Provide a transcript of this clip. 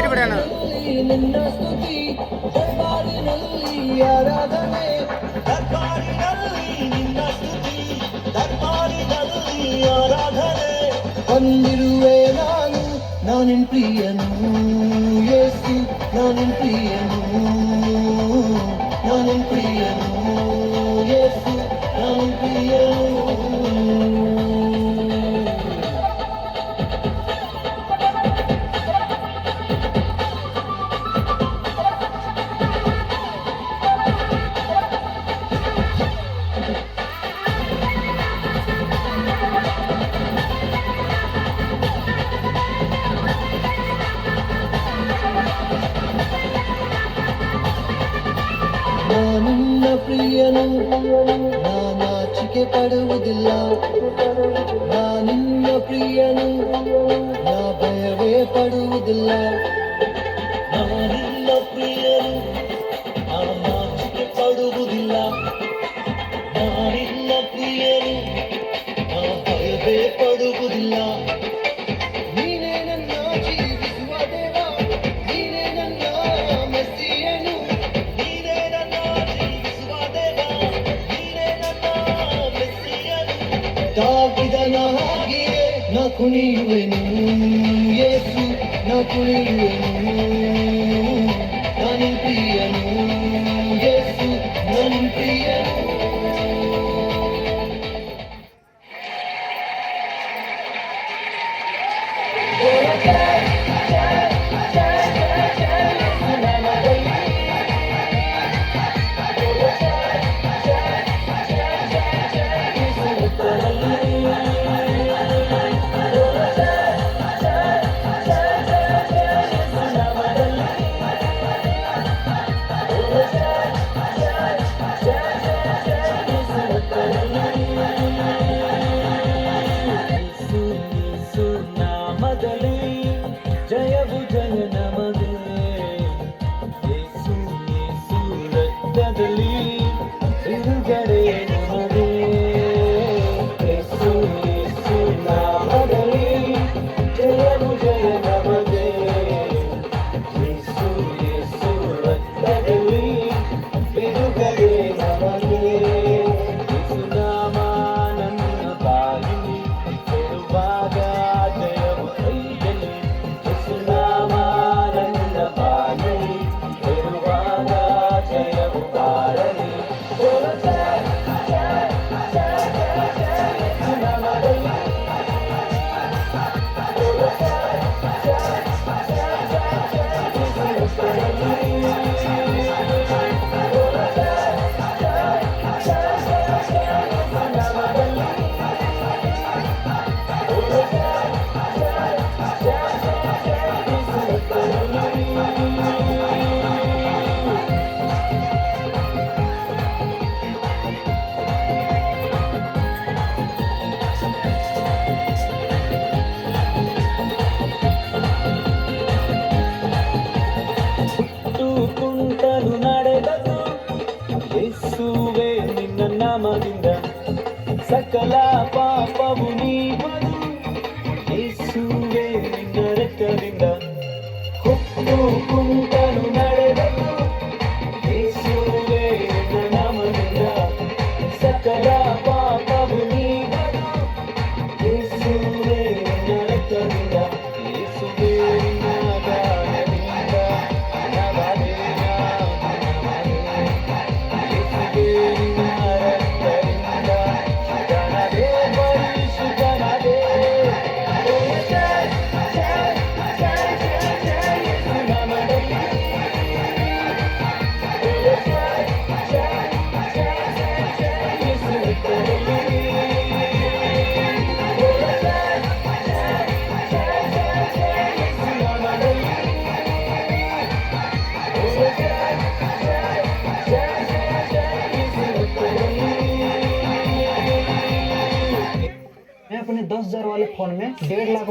Light ಬಿಡೋಣ. ನಿನ್ನ ಸ್ತುತಿ ದರ್ಬಾರಿನಲ್ಲಿ ಆರಾಧನೆ, ದರ್ಬಾರಿನಲ್ಲಿ ನಿನ್ನ ಸ್ತುತಿ, ದರ್ಬಾರಿನಲ್ಲಿ ಆರಾಧನೆ. ಬಂದಿರುವೆ ನಾನಿನ್ ಪ್ರಿಯನು ಯೇಸು, ನಾನಿನ್ ಪ್ರಿಯನು, ನಾನಿನ್ ಪ್ರಿಯನು ಯೇಸು, ನಾನಿನ್ ಪ್ರಿಯನು. ನಿನ್ನ ಪ್ರಿಯನು, ನಾನಾಚಿಕೆ ಪಡುವುದಿಲ್ಲ. ನಿನ್ನ ಪ್ರಿಯನು, ನಾ ಭಯವೇ ಪಡುವುದಿಲ್ಲ. ನಿನ್ನ ಪ್ರಿಯನು, ನಾನಾಚಿಕೆ ಪಡುವುದಿಲ್ಲ. ನಿನ್ನ ಪ್ರಿಯನು, ನಾ ಭಯವೇ ಪಡುವುದಿಲ್ಲ. ನೀನೇ ನನ್ನ ಜೀವಿಸುವ ದೇವ, ನೀನೇ ನನ್ನ ಮೆಸ್ಸಿಯನು. ತಾಗಿದನ ಹಾಗೆಯೇ ನಾ ಕುಣಿಯುವೆನು ಯೇಸು, ನಾ ಕುಣಿಯುವೆನು. ನಾನಿನ್ ಪ್ರಿಯನು ಯೇಸು, ನಾನಿನ್ ಪ್ರಿಯನು. ಜಯವು ಜಯ ನಮಗೆ ಯೇಸು, ಯೇಸು ರಕ್ತದಲ್ಲಿ ಬಿಡುಗಡೆ ನಮಗೆ. ಯೇಸು, ಯೇಸು ನಾಮದಲ್ಲಿ ಜಯವು ಜಯ ನಮಗೆ. ಯೇಸು, ಯೇಸು ರಕ್ತದಲ್ಲಿ ಬಿಡುಗಡೆ ನಮಗೆ. ಯೇಸು ನಾಮ ನನ್ನ ಬಾಯಿ ಹೇಳುವಾಗ ಜಯವು ಕೈಯಲ್ಲಿ. ಯೇಸು ನಾಮ ನನ್ನ ಬಾಯಿ ಹೇಳುವಾಗ ಜಯವು ಬಾಳಲಿ. ಯೇಸು ನಾಮದಲ್ಲಿ ಕುಂಟನು ನಡೆದನು ಯೇಸುವೇ ನಿನ್ನ ನಾಮದಿಂದ, ಸಕಲ ಪಾಪವು ನೀವದು ಯೇಸುವೇ ನಿನ್ನ ರಕ್ತದಿಂದ. ಹುಟ್ಟು ಕುಂಟನು ನಡೆದನು ಯೇಸುವೇ ನಿನ್ನ ನಾಮದಿಂದ, ಸಕಲ ಪಾಪವು ನೀವದು ಯೇಸುವೇ ನಿನ್ನ ರಕ್ತದಿಂದ. ಯೇಸುವೇ ನಿನ್ನ ಗಾಯದಿಂದ ನವದೇನ, ಯೇಸುವೇ ನಿನ್ನ ರಕ್ತದಿಂದ ಶುದ್ಧನಾದೆ, ಪರಿಶುದ್ಧನಾದೆ. ಯೇಸು ನಾಮದಲ್ಲಿ ಯೇಸು ರಕ್ತದಲ್ಲಿ मैं अपने 10,000 वाले फोन में 1.5 लाख